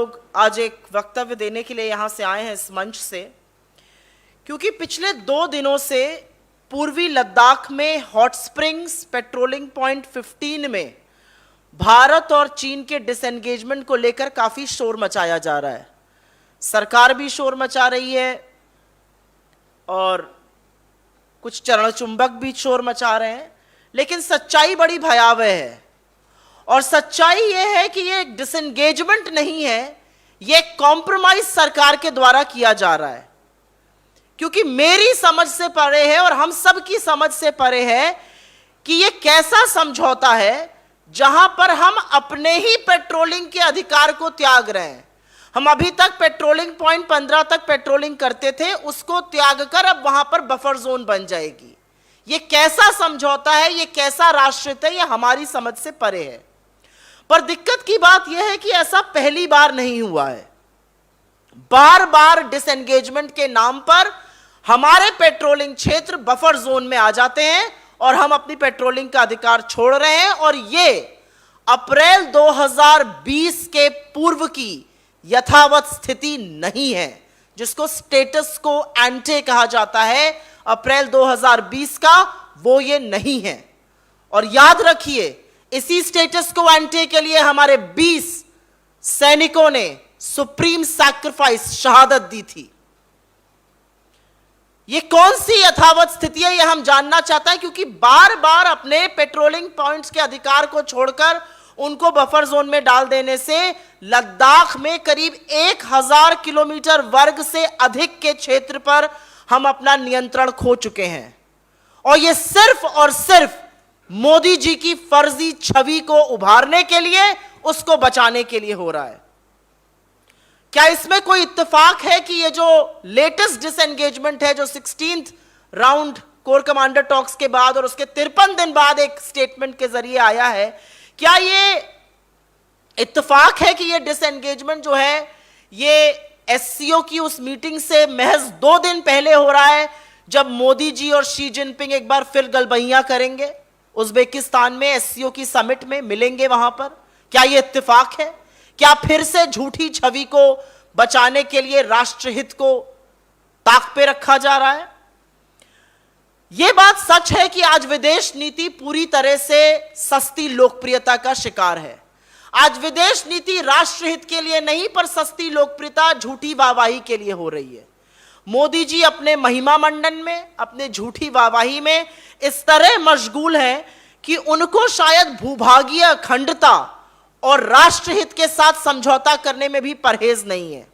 लोग आज एक वक्तव्य देने के लिए यहाँ से आए हैं इस मंच से, क्योंकि पिछले 2 दिनों से पूर्वी लद्दाख में हॉट स्प्रिंग्स पेट्रोलिंग पॉइंट 15 में भारत और चीन के डिसएंगेजमेंट को लेकर काफ़ी शोर मचाया जा रहा है। सरकार भी शोर मचा रही है और कुछ चरण चुंबक भी शोर मचा रहे हैं, लेकिन सच्चाई बड़ी भयावह है। और सच्चाई यह है कि ये एक डिसएंगेजमेंट नहीं है, ये कॉम्प्रोमाइज सरकार के द्वारा किया जा रहा है। क्योंकि मेरी समझ से परे है और हम सब की समझ से परे है कि ये कैसा समझौता है जहां पर हम अपने ही पेट्रोलिंग के अधिकार को त्याग रहे हैं। हम अभी तक पेट्रोलिंग पॉइंट 15 तक पेट्रोलिंग करते थे, उसको त्याग कर अब वहां पर बफर जोन बन जाएगी। ये कैसा समझौता है, ये कैसा राष्ट्रहित है, ये हमारी समझ से परे है। पर दिक्कत की बात यह है कि ऐसा पहली बार नहीं हुआ है। बार बार डिसएंगेजमेंट के नाम पर हमारे पेट्रोलिंग क्षेत्र बफर जोन में आ जाते हैं और हम अपनी पेट्रोलिंग का अधिकार छोड़ रहे हैं। और ये अप्रैल 2020 के पूर्व की यथावत स्थिति नहीं है, जिसको स्टेटस को एंटे कहा जाता है। अप्रैल 2020 का वो ये नहीं है। और याद रखिए, इसी स्टेटस को एंटे के लिए हमारे 20 सैनिकों ने सुप्रीम सैक्रिफाइस शहादत दी थी। ये कौन सी यथावत स्थिति है, ये हम जानना चाहते हैं, क्योंकि बार बार अपने पेट्रोलिंग पॉइंट्स के अधिकार को छोड़कर उनको बफर जोन में डाल देने से लद्दाख में करीब 1000 किलोमीटर वर्ग से अधिक के क्षेत्र पर हम अपना नियंत्रण खो चुके हैं। और ये सिर्फ और सिर्फ मोदी जी की फर्जी छवि को उभारने के लिए, उसको बचाने के लिए हो रहा है। क्या इसमें कोई इत्तेफाक है कि ये जो लेटेस्ट डिसएंगेजमेंट है, जो 16th round core commander talks के बाद और उसके 53 दिन बाद एक स्टेटमेंट के जरिए आया है, क्या ये इत्तेफाक है कि ये डिसएंगेजमेंट जो है ये एससीओ की उस मीटिंग से महज 2 दिन पहले हो रहा है, जब मोदी जी और शी जिनपिंग एक बार फिर गलबैयां करेंगे उज्बेकिस्तान में, एससीओ की समिट में मिलेंगे वहां पर? क्या ये इत्तेफाक है? क्या फिर से झूठी छवि को बचाने के लिए राष्ट्रहित को ताक पे रखा जा रहा है? यह बात सच है कि आज विदेश नीति पूरी तरह से सस्ती लोकप्रियता का शिकार है। आज विदेश नीति राष्ट्रहित के लिए नहीं, पर सस्ती लोकप्रियता, झूठी वाहवाही के लिए हो रही है। मोदी जी अपने महिमा मंडन में, अपने झूठी वाहवाही में इस तरह मशगूल हैं कि उनको शायद भूभागीय अखंडता और राष्ट्रहित के साथ समझौता करने में भी परहेज नहीं है।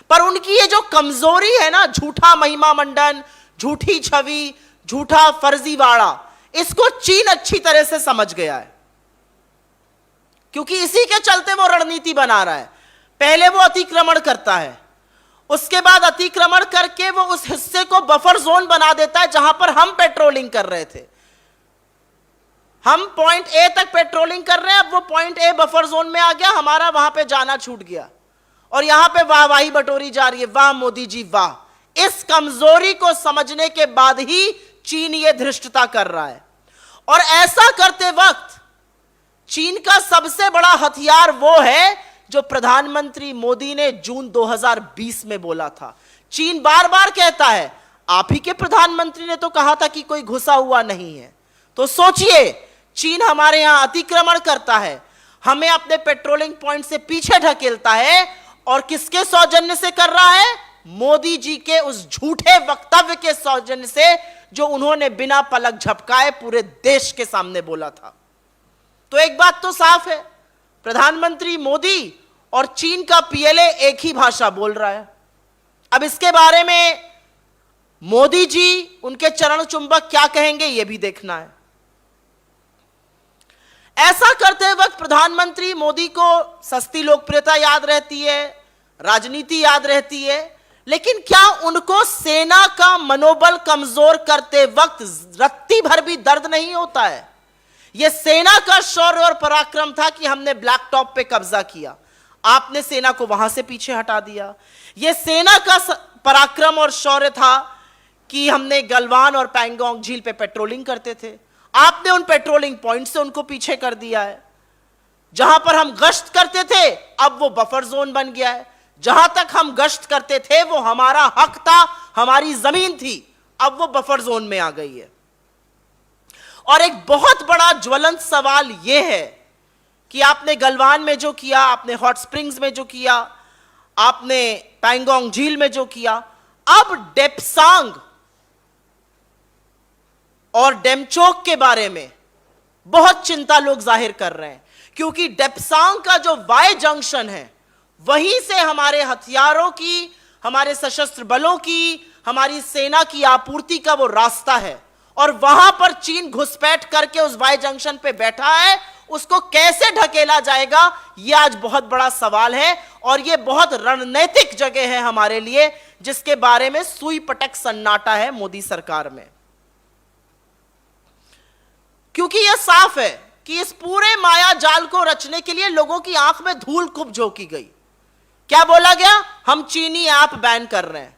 पर उनकी ये जो कमजोरी है ना, झूठा महिमा मंडन, झूठी छवि, झूठा फर्जीवाड़ा, इसको चीन अच्छी तरह से समझ गया है। क्योंकि इसी के चलते वो रणनीति बना रहा है। पहले वो अतिक्रमण करता है, उसके बाद अतिक्रमण करके वो उस हिस्से को बफर जोन बना देता है जहां पर हम पेट्रोलिंग कर रहे थे। हम पॉइंट ए तक पेट्रोलिंग कर रहे हैं, अब वो पॉइंट ए बफर जोन में आ गया, हमारा वहां पे जाना छूट गया और यहां पे वाहवाही बटोरी जा रही है, वाह मोदी जी वाह। इस कमजोरी को समझने के बाद ही चीन ये धृष्टता कर रहा है। और ऐसा करते वक्त चीन का सबसे बड़ा हथियार वो है जो प्रधानमंत्री मोदी ने जून 2020 में बोला था। चीन बार बार कहता है, आप ही के प्रधानमंत्री ने तो कहा था कि कोई घुसा हुआ नहीं है। तो सोचिए, चीन हमारे यहां अतिक्रमण करता है, हमें अपने पेट्रोलिंग पॉइंट से पीछे ढकेलता है, और किसके सौजन्य से कर रहा है? मोदी जी के उस झूठे वक्तव्य के सौजन्य से जो उन्होंने बिना पलक झपकाए पूरे देश के सामने बोला था। तो एक बात तो साफ है, प्रधानमंत्री मोदी और चीन का पीएलए एक ही भाषा बोल रहा है। अब इसके बारे में मोदी जी, उनके चरण चुंबक क्या कहेंगे, यह भी देखना है। ऐसा करते वक्त प्रधानमंत्री मोदी को सस्ती लोकप्रियता याद रहती है, राजनीति याद रहती है, लेकिन क्या उनको सेना का मनोबल कमजोर करते वक्त रत्ती भर भी दर्द नहीं होता है? यह सेना का शौर्य और पराक्रम था कि हमने ब्लैक टॉप पे कब्जा किया, आपने सेना को वहां से पीछे हटा दिया। यह सेना का पराक्रम और शौर्य था कि हमने गलवान और पैंगोंग झील पे पेट्रोलिंग करते थे, आपने उन पेट्रोलिंग पॉइंट से उनको पीछे कर दिया है। जहां पर हम गश्त करते थे अब वो बफर जोन बन गया है। जहां तक हम गश्त करते थे वो हमारा हक था, हमारी जमीन थी, अब वो बफर जोन में आ गई है। और एक बहुत बड़ा ज्वलंत सवाल यह है कि आपने गलवान में जो किया, आपने हॉट स्प्रिंग्स में जो किया, आपने पैंगोंग झील में जो किया, अब डेप्सांग और डेमचोक के बारे में बहुत चिंता लोग जाहिर कर रहे हैं, क्योंकि डेप्सांग का जो वाई जंक्शन है वहीं से हमारे हथियारों की, हमारे सशस्त्र बलों की, हमारी सेना की आपूर्ति का वो रास्ता है, और वहां पर चीन घुसपैठ करके उस वाई जंक्शन पे बैठा है। उसको कैसे ढकेला जाएगा, यह आज बहुत बड़ा सवाल है, और यह बहुत रणनीतिक जगह है हमारे लिए, जिसके बारे में सुई पटक सन्नाटा है मोदी सरकार में। क्योंकि यह साफ है कि इस पूरे माया जाल को रचने के लिए लोगों की आंख में धूल खूब झोंकी गई। क्या बोला गया? हम चीनी ऐप बैन कर रहे हैं।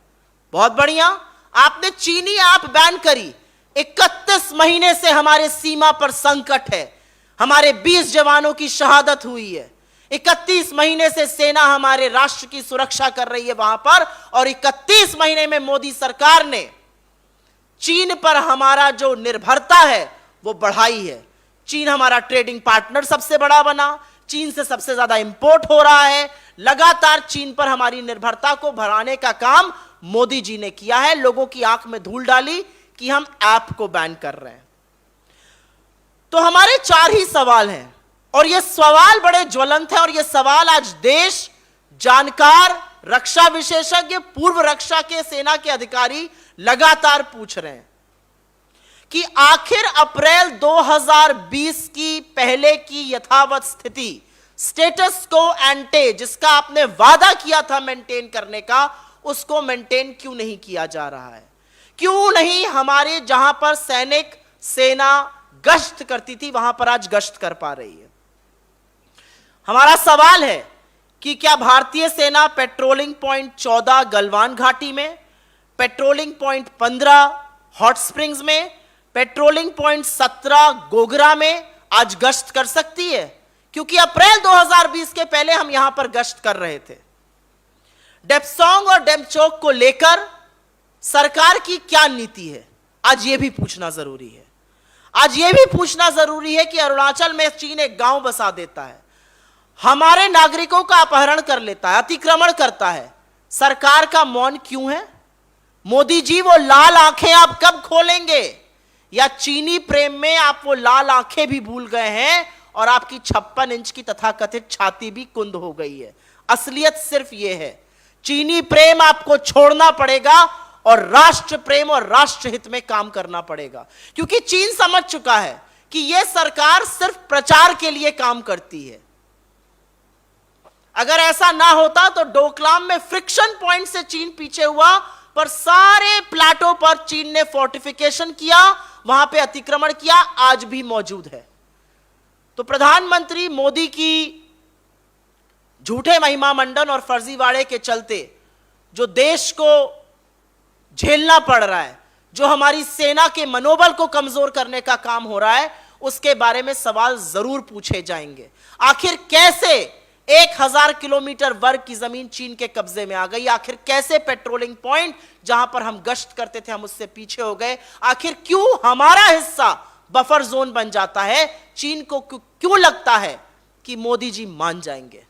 बहुत बढ़िया, आपने चीनी ऐप बैन करी। 31 महीने से हमारे सीमा पर संकट है, हमारे 20 जवानों की शहादत हुई है। 31 महीने से सेना हमारे राष्ट्र की सुरक्षा कर रही है वहां पर, और 31 महीने में मोदी सरकार ने चीन पर हमारा जो निर्भरता है वो बढ़ाई है। चीन हमारा ट्रेडिंग पार्टनर सबसे बड़ा बना, चीन से सबसे ज्यादा इंपोर्ट हो रहा है। लगातार चीन पर हमारी निर्भरता को बढ़ाने का काम मोदी जी ने किया है। लोगों की आंख में धूल डाली कि हम ऐप को बैन कर रहे हैं। तो हमारे 4 ही सवाल हैं, और ये सवाल बड़े ज्वलंत हैं, और ये सवाल आज देश, जानकार, रक्षा विशेषज्ञ, पूर्व रक्षा के सेना के अधिकारी लगातार पूछ रहे हैं कि आखिर अप्रैल 2020 की पहले की यथावत स्थिति, स्टेटस को एंटे, जिसका आपने वादा किया था मेंटेन करने का, उसको मेंटेन क्यों नहीं किया जा रहा है? क्यों नहीं हमारे जहां पर सैनिक, सेना गश्त करती थी वहां पर आज गश्त कर पा रही है? हमारा सवाल है कि क्या भारतीय सेना पेट्रोलिंग पॉइंट 14 गलवान घाटी में, पेट्रोलिंग पॉइंट 15 हॉट स्प्रिंग्स में, पेट्रोलिंग पॉइंट 17 गोगरा में आज गश्त कर सकती है? क्योंकि अप्रैल 2020 के पहले हम यहां पर गश्त कर रहे थे। डेप्सांग और डेमचोक को लेकर सरकार की क्या नीति है, आज यह भी पूछना जरूरी है। आज यह भी पूछना जरूरी है कि अरुणाचल में चीन एक गांव बसा देता है, हमारे नागरिकों का अपहरण कर लेता है, अतिक्रमण करता है, सरकार का मौन क्यों है? मोदी जी, वो लाल आंखें आप कब खोलेंगे? या चीनी प्रेम में आप वो लाल आंखें भी भूल गए हैं और आपकी 56 इंच की तथाकथित छाती भी कुंद हो गई है? असलियत सिर्फ ये है, चीनी प्रेम आपको छोड़ना पड़ेगा और राष्ट्र प्रेम और राष्ट्र हित में काम करना पड़ेगा, क्योंकि चीन समझ चुका है कि यह सरकार सिर्फ प्रचार के लिए काम करती है। अगर ऐसा ना होता तो डोकलाम में फ्रिक्शन पॉइंट से चीन पीछे हुआ, पर सारे प्लाटो पर चीन ने फोर्टिफिकेशन किया, वहां पे अतिक्रमण किया, आज भी मौजूद है। तो प्रधानमंत्री मोदी की झूठे महिमा मंडन और फर्जीवाड़े के चलते जो देश को झेलना पड़ रहा है, जो हमारी सेना के मनोबल को कमजोर करने का काम हो रहा है, उसके बारे में सवाल जरूर पूछे जाएंगे। आखिर कैसे 1000 किलोमीटर वर्ग की जमीन चीन के कब्जे में आ गई? आखिर कैसे पेट्रोलिंग पॉइंट जहां पर हम गश्त करते थे हम उससे पीछे हो गए? आखिर क्यों हमारा हिस्सा बफर जोन बन जाता है? चीन को क्यों लगता है कि मोदी जी मान जाएंगे?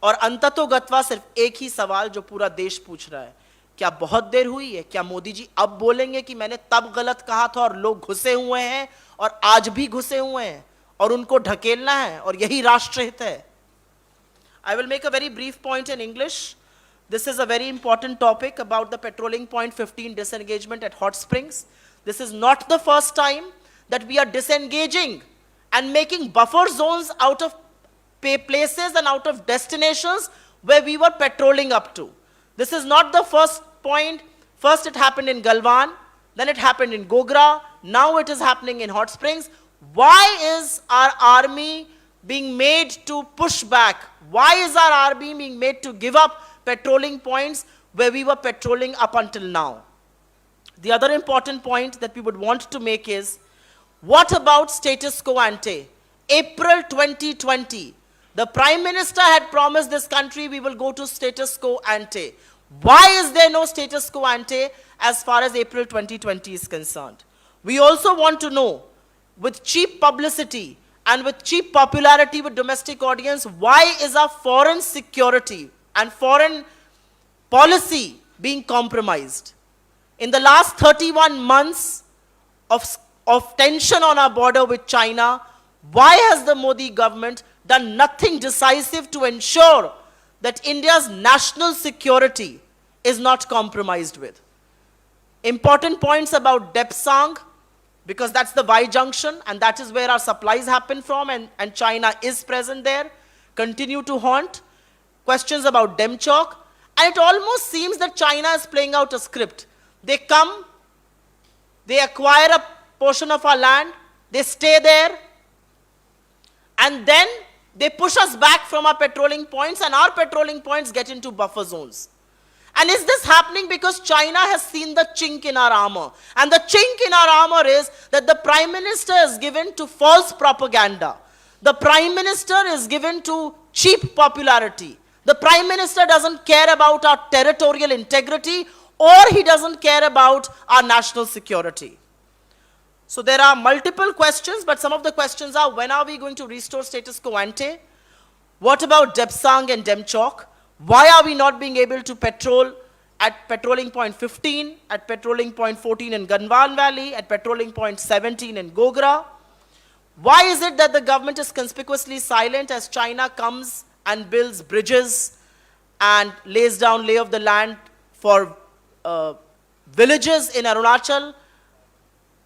और अंततोगत्वा सिर्फ एक ही सवाल जो पूरा देश पूछ रहा है, क्या बहुत देर हुई है? क्या मोदी जी अब बोलेंगे कि मैंने तब गलत कहा था और लोग घुसे हुए हैं और आज भी घुसे हुए हैं और उनको ढकेलना है और यही राष्ट्रहित है? I will make a very brief point in English. This is a very important topic about the petroling point 15 disengagement at Hot Springs. This is not the first time that we are disengaging and making buffer zones out of places and out of destinations where we were patrolling up to. This is not the first point. First it happened in Galwan, then it happened in Gogra, now it is happening in Hot Springs. Why is our army being made to push back? Why is our army being made to give up patrolling points where we were patrolling up until now? The other important point that we would want to make is, what about status quo ante? April 2020, the Prime Minister had promised this country we will go to status quo ante. Why is there no status quo ante as far as April 2020 is concerned? We also want to know, with cheap publicity and with cheap popularity with domestic audience, why is our foreign security and foreign policy being compromised? In the last 31 months of tension on our border with China, why has the Modi government done nothing decisive to ensure that India's national security is not compromised with? Important points about Depsang, because that's the Y junction and that is where our supplies happen from, and China is present there, continue to haunt. Questions about Demchok, and it almost seems that China is playing out a script. They come, they acquire a portion of our land, they stay there, and then they push us back from our patrolling points, and our patrolling points get into buffer zones. And is this happening because China has seen the chink in our armor? And the chink in our armor is that the Prime Minister is given to false propaganda. The Prime Minister is given to cheap popularity. The Prime Minister doesn't care about our territorial integrity, or he doesn't care about our national security. So there are multiple questions, but some of the questions are: when are we going to restore status quo ante? What about Depsang and Demchok? Why are we not being able to patrol at patrolling point 15, at patrolling point 14 in Ganwan Valley, at patrolling point 17 in Gogra? Why is it that the government is conspicuously silent as China comes and builds bridges and lays down lay of the land for villages in Arunachal,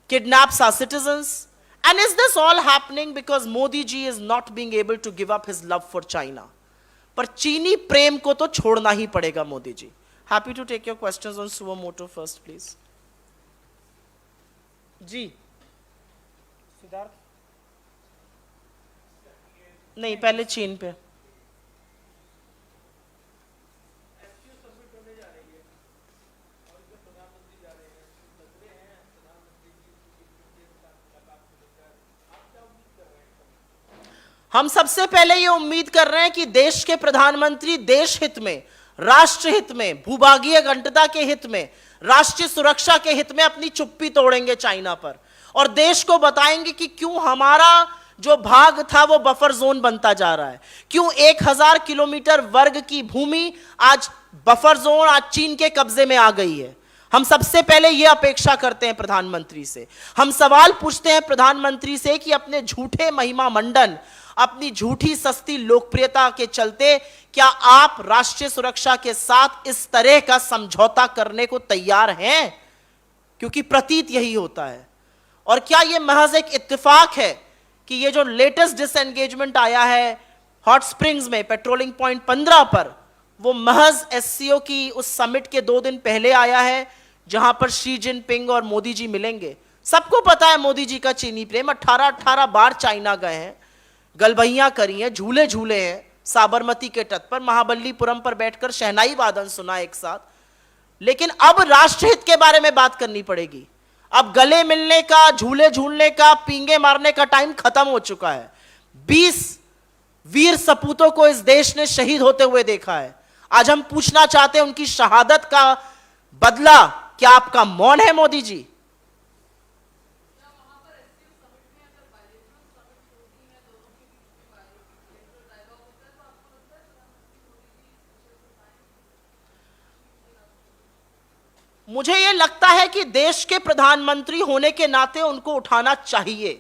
kidnaps our citizens? And is this all happening because Modi ji is not being able to give up his love for China? पर चीनी प्रेम को तो छोड़ना ही पड़ेगा Modi ji. Happy to take your questions on suo moto first, please. जी सिद्धार्थ, नहीं पहले चीन पे. हम सबसे पहले ये उम्मीद कर रहे हैं कि देश के प्रधानमंत्री देश हित में, राष्ट्र हित में, भूभागीय अखंडता के हित में, राष्ट्रीय सुरक्षा के हित में अपनी चुप्पी तोड़ेंगे चाइना पर, और देश को बताएंगे कि क्यों हमारा जो भाग था वो बफर जोन बनता जा रहा है, क्यों 1000 किलोमीटर वर्ग की भूमि आज बफर जोन, आज चीन के कब्जे में आ गई है. हम सबसे पहले ये अपेक्षा करते हैं प्रधानमंत्री से. हम सवाल पूछते हैं प्रधानमंत्री से कि अपने झूठे महिमा मंडन, अपनी झूठी सस्ती लोकप्रियता के चलते क्या आप राष्ट्रीय सुरक्षा के साथ इस तरह का समझौता करने को तैयार हैं? क्योंकि प्रतीत यही होता है. और क्या यह महज एक इत्तेफाक है कि ये जो लेटेस्ट डिसएंगेजमेंट आया है हॉट स्प्रिंग्स में पेट्रोलिंग पॉइंट 15 पर, वो महज एससीओ की उस समिट के 2 दिन पहले आया है जहां पर शी जिनपिंग और मोदी जी मिलेंगे? सबको पता है मोदी जी का चीनी प्रेम. 18 बार चाइना गए हैं, गलबहियां करी हैं, झूले झूले हैं साबरमती के तट पर, महाबलीपुरम पर बैठकर शहनाई वादन सुना एक साथ. लेकिन अब राष्ट्रहित के बारे में बात करनी पड़ेगी. अब गले मिलने का, झूले झूलने का, पींगे मारने का टाइम खत्म हो चुका है. 20 वीर सपूतों को इस देश ने शहीद होते हुए देखा है. आज हम पूछना चाहते हैं उनकी शहादत का बदला क्या आपका मौन है मोदी जी? मुझे यह लगता है कि देश के प्रधानमंत्री होने के नाते उनको उठाना चाहिए,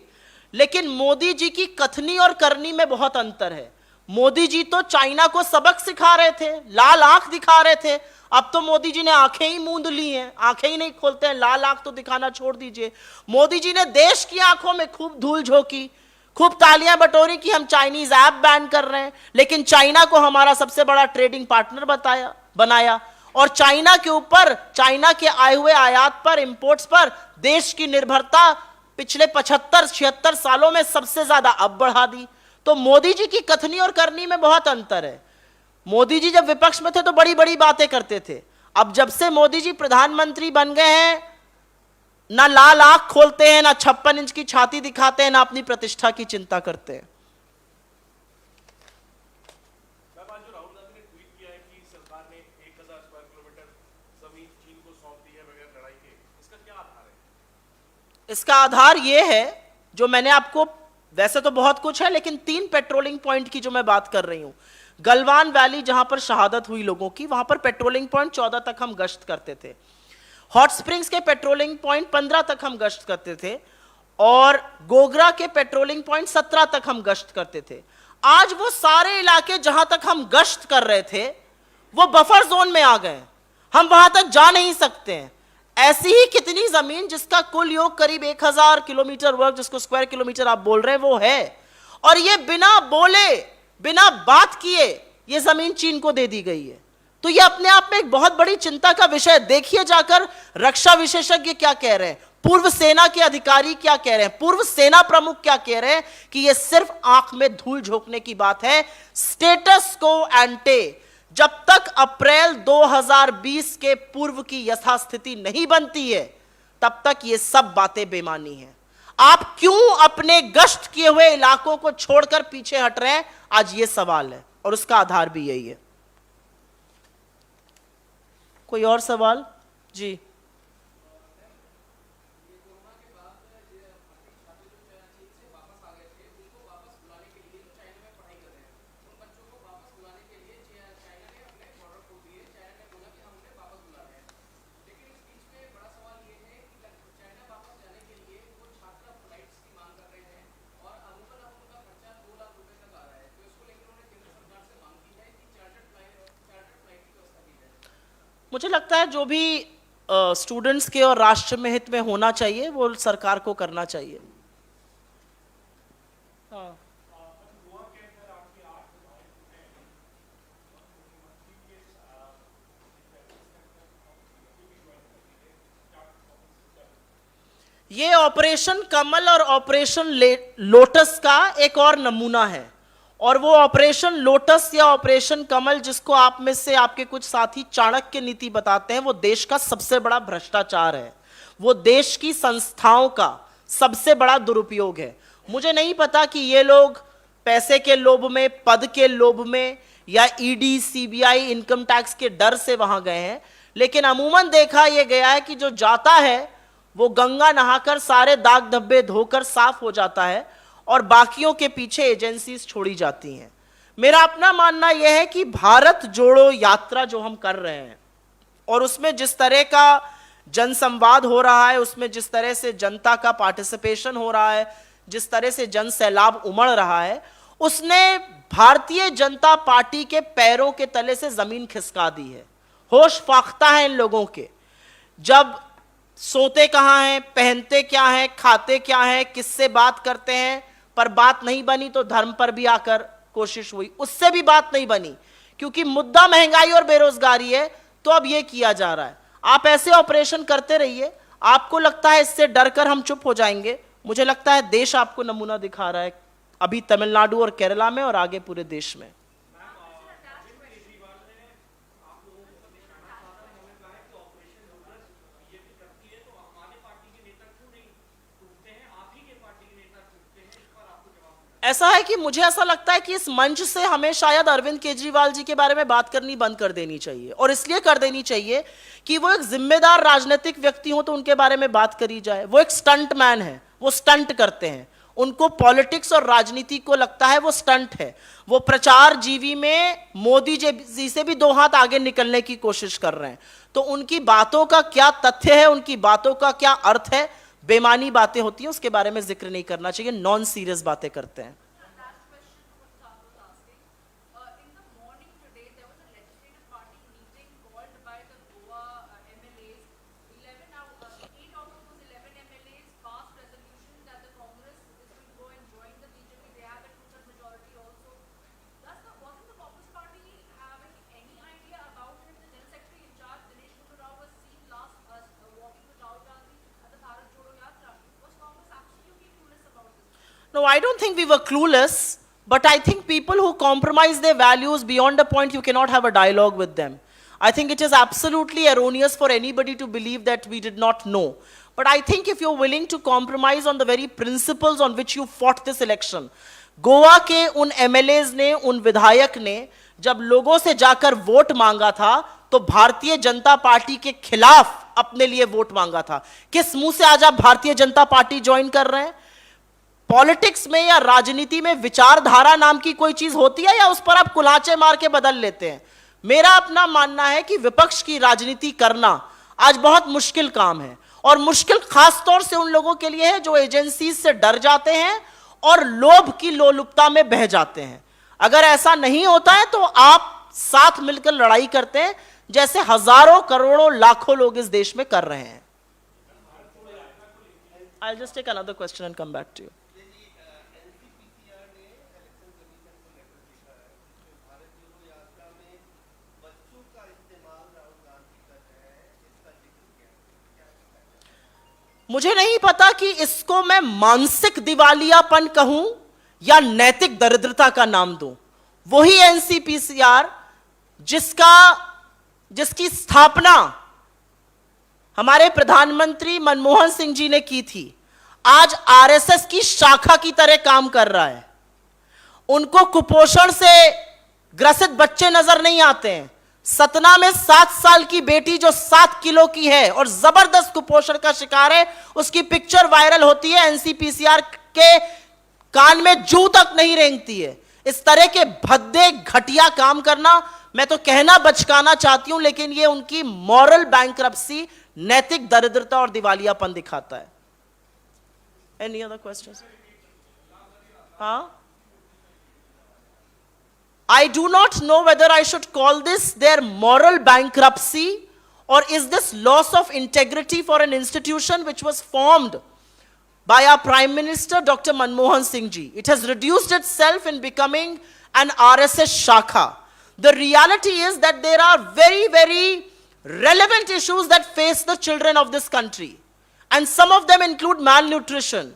लेकिन मोदी जी की कथनी और करनी में बहुत अंतर है. मोदी जी तो चाइना को सबक सिखा रहे थे, लाल आंख दिखा रहे थे. अब तो मोदी जी ने आंखें ही मूंद ली हैं, आंखें ही नहीं खोलते हैं. लाल आंख तो दिखाना छोड़ दीजिए. मोदी जी ने देश की आंखों में खूब धूल झोंकी, खूब तालियां बटोरी कि हम चाइनीज ऐप बैन कर रहे हैं, लेकिन चाइना को हमारा सबसे बड़ा ट्रेडिंग पार्टनर बनाया. और चाइना के ऊपर, चाइना के आए हुए आयात पर, इंपोर्ट्स पर देश की निर्भरता पिछले 75-76 सालों में सबसे ज्यादा अब बढ़ा दी. तो मोदी जी की कथनी और करनी में बहुत अंतर है. मोदी जी जब विपक्ष में थे तो बड़ी बड़ी बातें करते थे. अब जब से मोदी जी प्रधानमंत्री बन गए हैं ना लाल आंख खोलते हैं, ना 56 इंच की छाती दिखाते हैं, ना अपनी प्रतिष्ठा की चिंता करते हैं। इसका आधार यह है, जो मैंने आपको, वैसे तो बहुत कुछ है लेकिन 3 पेट्रोलिंग पॉइंट की जो मैं बात कर रही हूं। गलवान वैली जहां पर शहादत हुई लोगों की, वहां पर पेट्रोलिंग पॉइंट 14 तक हम गश्त करते थे। हॉट स्प्रिंग्स के पेट्रोलिंग पॉइंट 15 तक हम गश्त करते थे, और गोगरा के पेट्रोलिंग पॉइंट 17 तक हम गश्त करते थे। आज वो सारे इलाके जहां तक हम गश्त कर रहे थे वो बफर जोन में आ गए, हम वहां तक जा नहीं सकते हैं। ऐसी ही कितनी जमीन जिसका कुल योग करीब 1000 किलोमीटर वर्ग, जिसको स्क्वायर किलोमीटर आप बोल रहे हैं, वो है, और ये बिना बोले, बिना बात किए ये जमीन चीन को दे दी गई है। तो ये अपने आप में एक बहुत बड़ी चिंता का विषय है। देखिए जाकर रक्षा विशेषज्ञ क्या कह रहे हैं, पूर्व सेना के अधिकारी क्या कह रहे हैं, पूर्व सेना प्रमुख क्या कह रहे हैं कि ये सिर्फ आंख में धूल झोंकने की बात है। स्टेटस को एंटे, जब तक अप्रैल 2020 के पूर्व की यथास्थिति नहीं बनती है तब तक ये सब बातें बेमानी हैं। आप क्यों अपने गश्त किए हुए इलाकों को छोड़कर पीछे हट रहे हैं, आज ये सवाल है, और उसका आधार भी यही है। कोई और सवाल? जी। मुझे लगता है जो भी स्टूडेंट्स के और राष्ट्र में हित में होना चाहिए वो सरकार को करना चाहिए। हाँ। ये ऑपरेशन कमल और ऑपरेशन लोटस का एक और नमूना है, और वो ऑपरेशन लोटस या ऑपरेशन कमल, जिसको आप में से आपके कुछ साथी चाणक्य नीति बताते हैं, वो देश का सबसे बड़ा भ्रष्टाचार है, वो देश की संस्थाओं का सबसे बड़ा दुरुपयोग है। मुझे नहीं पता कि ये लोग पैसे के लोभ में, पद के लोभ में, या ईडी, सीबीआई, इनकम टैक्स के डर से वहां गए हैं, लेकिन अमूमन देखा यह गया है कि जो जाता है वो गंगा नहाकर सारे दाग धब्बे धोकर साफ हो जाता है, और बाकियों के पीछे एजेंसीज छोड़ी जाती हैं। मेरा अपना मानना यह है कि भारत जोड़ो यात्रा जो हम कर रहे हैं, और उसमें जिस तरह का जनसंवाद हो रहा है, उसमें जिस तरह से जनता का पार्टिसिपेशन हो रहा है, जिस तरह से जन सैलाब उमड़ रहा है, उसने भारतीय जनता पार्टी के पैरों के तले से जमीन खिसका दी है। होश फाख्ता है इन लोगों के, जब सोते कहां हैं, पहनते क्या हैं, खाते क्या हैं, किससे बात करते हैं, पर बात नहीं बनी तो धर्म पर भी आकर कोशिश हुई, उससे भी बात नहीं बनी, क्योंकि मुद्दा महंगाई और बेरोजगारी है, तो अब यह किया जा रहा है। आप ऐसे ऑपरेशन करते रहिए, आपको लगता है इससे डरकर हम चुप हो जाएंगे, मुझे लगता है देश आपको नमूना दिखा रहा है, अभी तमिलनाडु और केरला में और आगे पूरे देश में। ऐसा है कि मुझे ऐसा लगता है कि इस मंच से हमें शायद अरविंद केजरीवाल जी के बारे में बात करनी बंद कर देनी चाहिए, और इसलिए कर देनी चाहिए कि वो एक जिम्मेदार राजनीतिक व्यक्ति हो तो उनके बारे में बात करी जाए। वो एक स्टंट मैन है, वो स्टंट करते हैं, उनको पॉलिटिक्स और राजनीति को लगता है वो स्टंट है। वो प्रचार जीवी में मोदी जी से भी 2 हाथ आगे निकलने की कोशिश कर रहे हैं, तो उनकी बातों का क्या तथ्य है, उनकी बातों का क्या अर्थ है, बेमानी बातें होती हैं उसके बारे में जिक्र नहीं करना चाहिए, नॉन सीरियस बातें करते हैं। No, I don't think we were clueless, but I think people who compromise their values beyond a point, you cannot have a dialogue with them. I think it is absolutely erroneous for anybody to believe that we did not know. But I think if you're willing to compromise on the very principles on which you fought this election, Goa के उन MLAs ने, उन विधायक ने जब लोगों से जाकर वोट मांगा था तो भारतीय जनता पार्टी के खिलाफ अपने लिए वोट मांगा था। किस मुंह से आज आप भारतीय जनता पार्टी ज्वाइन कर रहे हैं? पॉलिटिक्स में या राजनीति में विचारधारा नाम की कोई चीज होती है या उस पर आप कुलाचे मार के बदल लेते हैं? मेरा अपना मानना है कि विपक्ष की राजनीति करना आज बहुत मुश्किल काम है, और मुश्किल खास तौर से उन लोगों के लिए है जो एजेंसी से डर जाते हैं और लोभ की लोलुपता में बह जाते हैं। अगर ऐसा नहीं होता है तो आप साथ मिलकर लड़ाई करते हैं, जैसे हजारों करोड़ों लाखों लोग इस देश में कर रहे हैं। I'll just take another question and come back to you. मुझे नहीं पता कि इसको मैं मानसिक दिवालियापन कहूं या नैतिक दरिद्रता का नाम दूं। वही एनसीपीसीआर जिसकी स्थापना हमारे प्रधानमंत्री मनमोहन सिंह जी ने की थी, आज आरएसएस की शाखा की तरह काम कर रहा है। उनको कुपोषण से ग्रसित बच्चे नजर नहीं आते हैं। सतना में 7 साल की बेटी जो 7 किलो की है और जबरदस्त कुपोषण का शिकार है, उसकी पिक्चर वायरल होती है, एनसीपीसीआर के कान में जू तक नहीं रेंगती है। इस तरह के भद्दे घटिया काम करना, मैं तो कहना बचकाना चाहती हूं, लेकिन ये उनकी मॉरल बैंकरप्सी, नैतिक दरिद्रता और दिवालियापन दिखाता है। Any other questions? हाँ, I do not know whether I should call this their moral bankruptcy or is this loss of integrity for an institution which was formed by our Prime Minister Dr. Manmohan Singh ji. It has reduced itself in becoming an RSS shakha. The reality is that there are very, very relevant issues that face the children of this country, and some of them include malnutrition.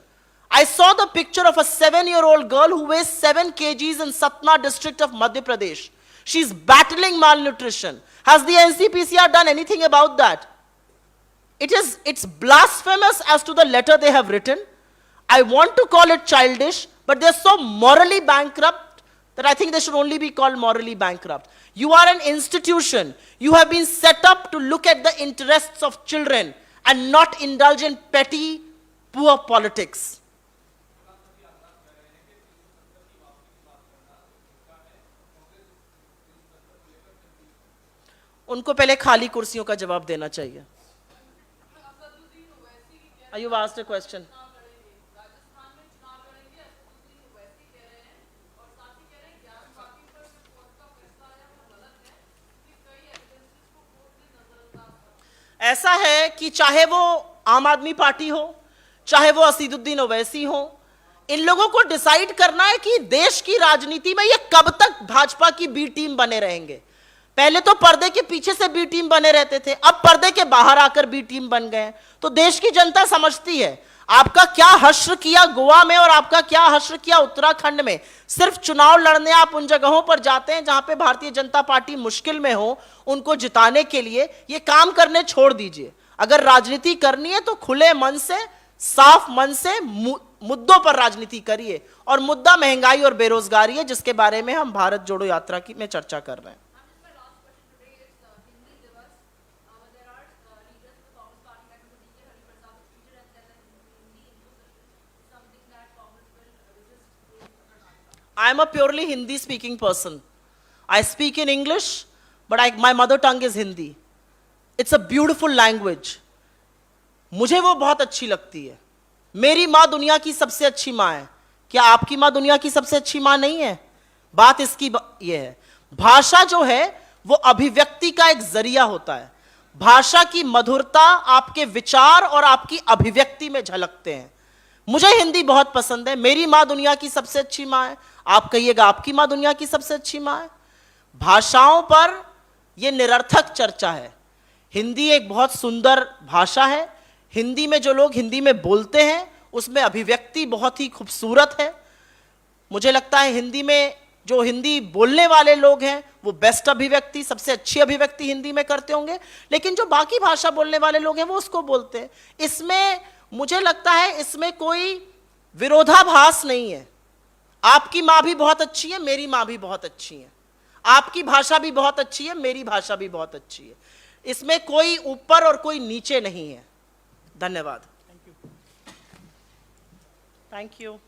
I saw the picture of a 7-year-old girl who weighs 7 kgs in Satna district of Madhya Pradesh. She's battling malnutrition. Has the NCPCR done anything about that? It's blasphemous as to the letter they have written. I want to call it childish, but they're so morally bankrupt that I think they should only be called morally bankrupt. You are an institution. You have been set up to look at the interests of children and not indulge in petty, poor politics. उनको पहले खाली कुर्सियों का जवाब देना चाहिए। You asked a question. ऐसा है कि चाहे वो आम आदमी पार्टी हो, चाहे वो असीदुद्दीन ओवैसी हो, इन लोगों को डिसाइड करना है कि देश की राजनीति में ये कब तक भाजपा की बी टीम बने रहेंगे। पहले तो पर्दे के पीछे से बी टीम बने रहते थे, अब पर्दे के बाहर आकर बी टीम बन गए। तो देश की जनता समझती है आपका क्या हश्र किया गोवा में और आपका क्या हश्र किया उत्तराखंड में। सिर्फ चुनाव लड़ने आप उन जगहों पर जाते हैं जहां पे भारतीय जनता पार्टी मुश्किल में हो, उनको जिताने के लिए ये काम करने छोड़ दीजिए। अगर राजनीति करनी है तो खुले मन से, साफ मन से मुद्दों पर राजनीति करिए, और मुद्दा महंगाई और बेरोजगारी है, जिसके बारे में हम भारत जोड़ो यात्रा की में चर्चा कर रहे हैं। I am a purely Hindi speaking person. I speak in English, but my mother tongue is Hindi. It's a beautiful language. मुझे वो बहुत अच्छी लगती है। मेरी माँ दुनिया की सबसे अच्छी माँ है। क्या आपकी माँ दुनिया की सबसे अच्छी माँ नहीं है? बात इसकी ये है, भाषा जो है वो अभिव्यक्ति का एक जरिया होता है। भाषा की मधुरता आपके विचार और आपकी अभिव्यक्ति में झलकते हैं। मुझे हिंदी बहुत पसंद है। मेरी माँ दुनिया की सबसे अच्छी माँ है। आप कहिएगा आपकी माँ दुनिया की सबसे अच्छी माँ है। भाषाओं पर यह निरर्थक चर्चा है। हिंदी एक बहुत सुंदर भाषा है। हिंदी में जो लोग हिंदी में बोलते हैं उसमें अभिव्यक्ति बहुत ही खूबसूरत है। मुझे लगता है हिंदी में जो हिंदी बोलने वाले लोग हैं वो बेस्ट अभिव्यक्ति, सबसे अच्छी अभिव्यक्ति हिंदी में करते होंगे, लेकिन जो बाकी भाषा बोलने वाले लोग हैं वो उसको बोलते हैं। इसमें मुझे लगता है इसमें कोई विरोधाभास नहीं है। आपकी माँ भी बहुत अच्छी है, मेरी माँ भी बहुत अच्छी है, आपकी भाषा भी बहुत अच्छी है, मेरी भाषा भी बहुत अच्छी है। इसमें कोई ऊपर और कोई नीचे नहीं है। धन्यवाद। Thank you.